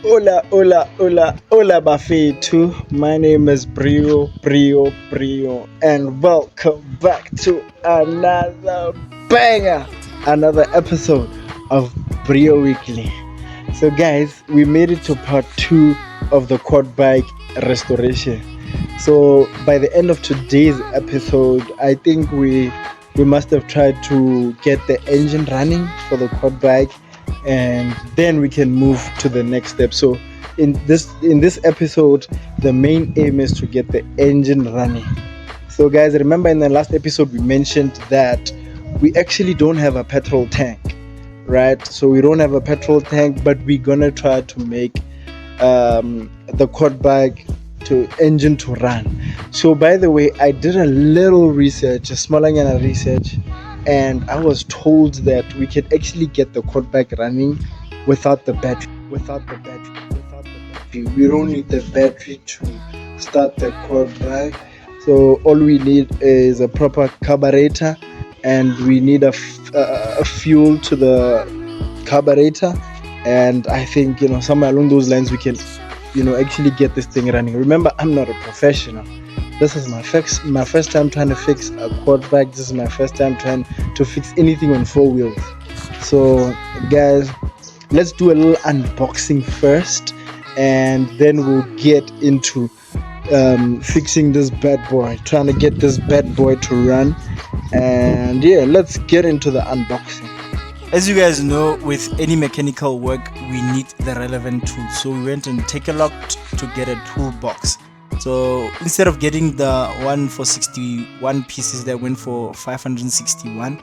Hola, hola, hola, hola, Bafetu. My name is BRIO, and welcome back to another banger, another episode of BRIO Weekly. So, guys, we made it to part two of the quad bike restoration. So, by the end of today's episode, I think we must have tried to get the engine running for the quad bike, and then we can move to the next step. So in this episode, the main aim is to get the engine running. So guys, remember in the last episode we mentioned that we actually don't have a petrol tank, right? So we don't have a petrol tank, but we're gonna try to make the quad bike to engine to run. So by the way, I did a little research, a small research, and I was told that we can actually get the quad bike running without the battery. We don't need the battery to start the quad bike. So all we need is a proper carburetor, and we need a fuel to the carburetor. And I think somewhere along those lines we can actually get this thing running. Remember, I'm not a professional. This is my first time trying to fix a quad bike. This is my first time trying to fix anything on four wheels. So guys, let's do a little unboxing first, and then we'll get into fixing this bad boy, trying to get this bad boy to run. And yeah, let's get into the unboxing. As you guys know, with any mechanical work, we need the relevant tools. So we went and take a lot to get a toolbox. So instead of getting the one for 61 pieces that went for 561,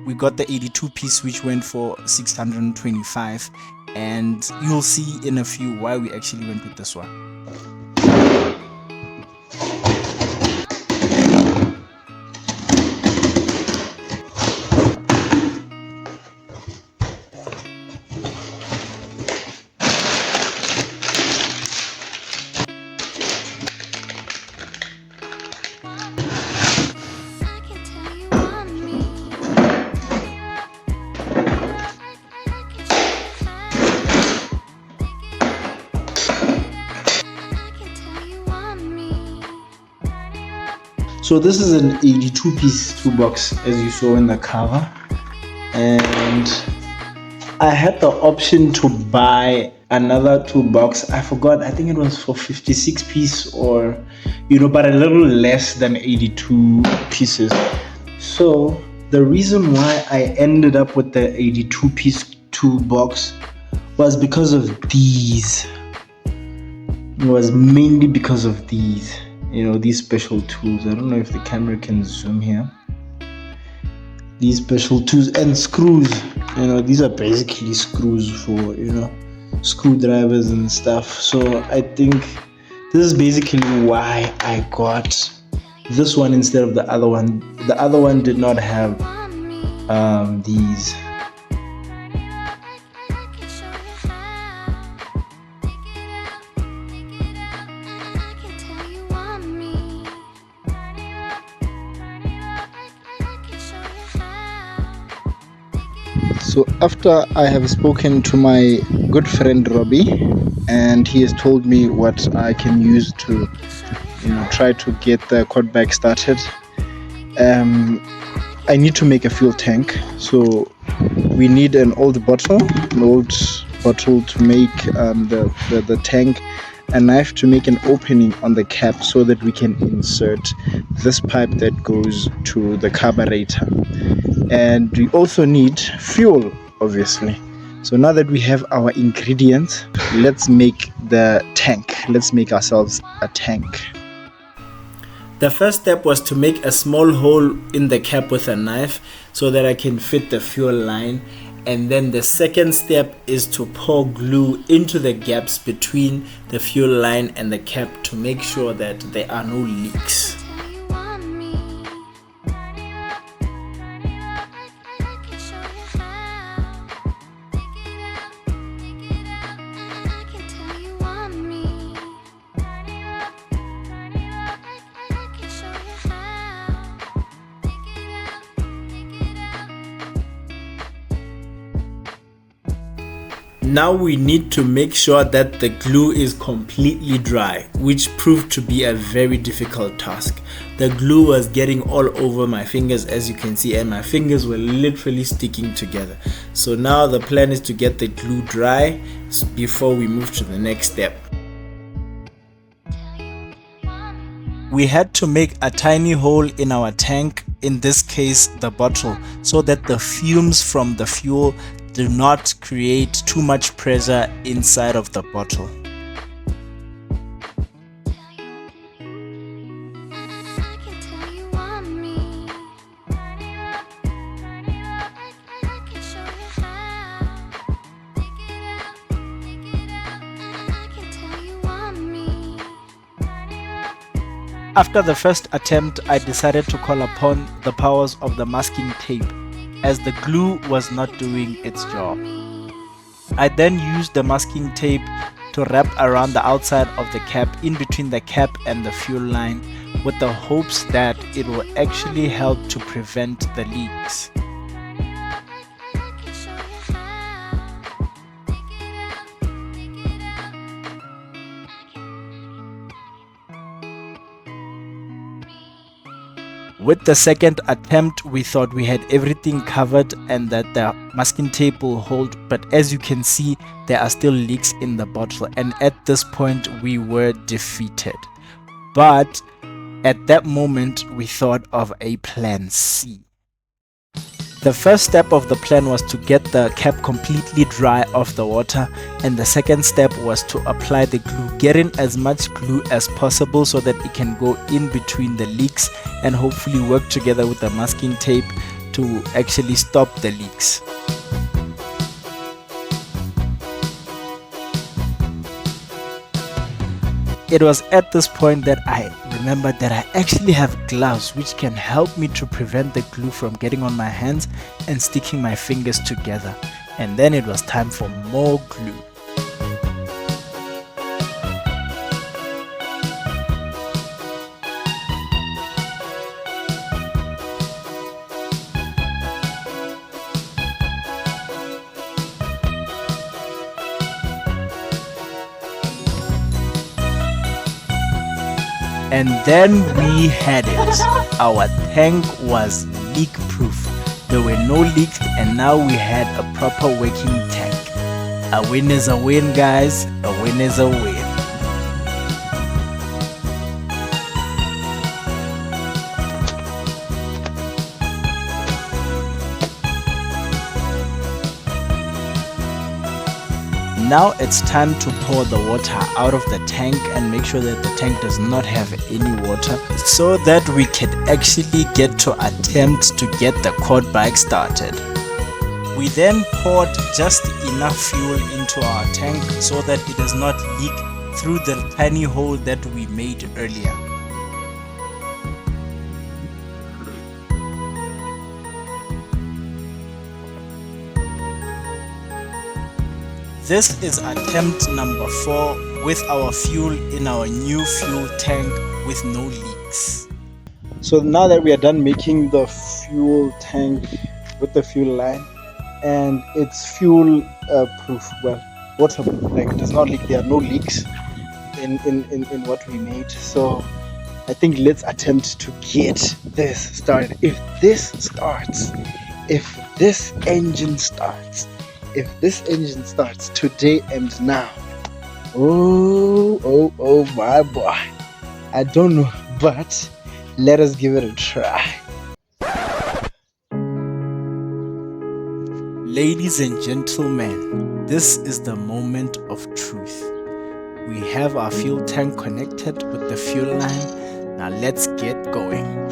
we got the 82 piece which went for 625. And you'll see in a few why we actually went with this one. So this is an 82 piece toolbox, as you saw in the cover, and I had the option to buy another toolbox. I forgot, I think it was for 56 piece, or but a little less than 82 pieces. So the reason why I ended up with the 82 piece toolbox was because of these. It was mainly because of these special tools. I don't know if the camera can zoom here. These special tools and screws, these are basically screws for screwdrivers and stuff. So I think this is basically why I got this one instead of the other one. The other one did not have these. So after I have spoken to my good friend Robbie, and he has told me what I can use to try to get the quad bike started, I need to make a fuel tank. So we need an old bottle to make the tank, a knife to make an opening on the cap so that we can insert this pipe that goes to the carburetor. And we also need fuel, obviously. So now that we have our ingredients, let's make the tank. Let's make ourselves a tank. The first step was to make a small hole in the cap with a knife so that I can fit the fuel line. And then the second step is to pour glue into the gaps between the fuel line and the cap to make sure that there are no leaks. Now we need to make sure that the glue is completely dry, which proved to be a very difficult task. The glue was getting all over my fingers, as you can see, and my fingers were literally sticking together. So now the plan is to get the glue dry before we move to the next step. We had to make a tiny hole in our tank, in this case the bottle, so that the fumes from the fuel do not create too much pressure inside of the bottle. After the first attempt, I decided to call upon the powers of the masking tape, as the glue was not doing its job. I then used the masking tape to wrap around the outside of the cap, in between the cap and the fuel line, with the hopes that it will actually help to prevent the leaks. With the second attempt, we thought we had everything covered and that the masking tape will hold, but as you can see, there are still leaks in the bottle, and at this point we were defeated. But at that moment we thought of a plan C. The first step of the plan was to get the cap completely dry of the water, and the second step was to apply the glue, getting as much glue as possible so that it can go in between the leaks and hopefully work together with the masking tape to actually stop the leaks. It was at this point that I remembered that I actually have gloves which can help me to prevent the glue from getting on my hands and sticking my fingers together. And then it was time for more glue. And then we had it. Our tank was leak proof. There were no leaks, and now we had a proper working tank. A win is a win, guys. A win is a win. Now it's time to pour the water out of the tank and make sure that the tank does not have any water, so that we can actually get to attempt to get the quad bike started. We then poured just enough fuel into our tank so that it does not leak through the tiny hole that we made earlier. This is attempt number 4 with our fuel in our new fuel tank with no leaks. So now that we are done making the fuel tank with the fuel line, and it's fuel proof, well, waterproof, like it does not leak, there are no leaks in what we made. So I think let's attempt to get this started. If this engine starts today and now, oh my boy, I don't know, but let us give it a try. Ladies and gentlemen, this is the moment of truth. We have our fuel tank connected with the fuel line. Now let's get going.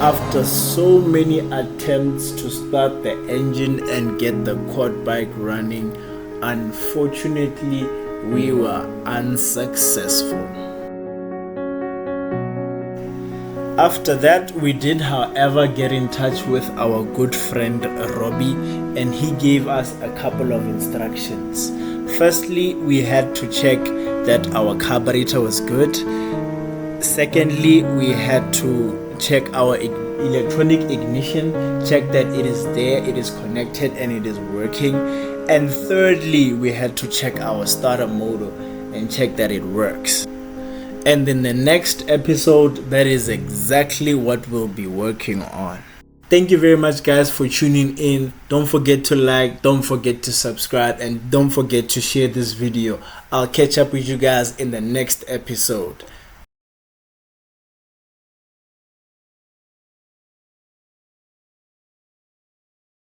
After so many attempts to start the engine and get the quad bike running, unfortunately we were unsuccessful. After that, we did however get in touch with our good friend Robbie, and he gave us a couple of instructions. Firstly, we had to check that our carburetor was good. Secondly, we had to check our electronic ignition, check that it is there, it is connected, and it is working. And thirdly, we had to check our starter motor and check that it works. And in the next episode, that is exactly what we'll be working on. Thank you very much, guys, for tuning in. Don't forget to like, don't forget to subscribe, and don't forget to share this video. I'll catch up with you guys in the next episode.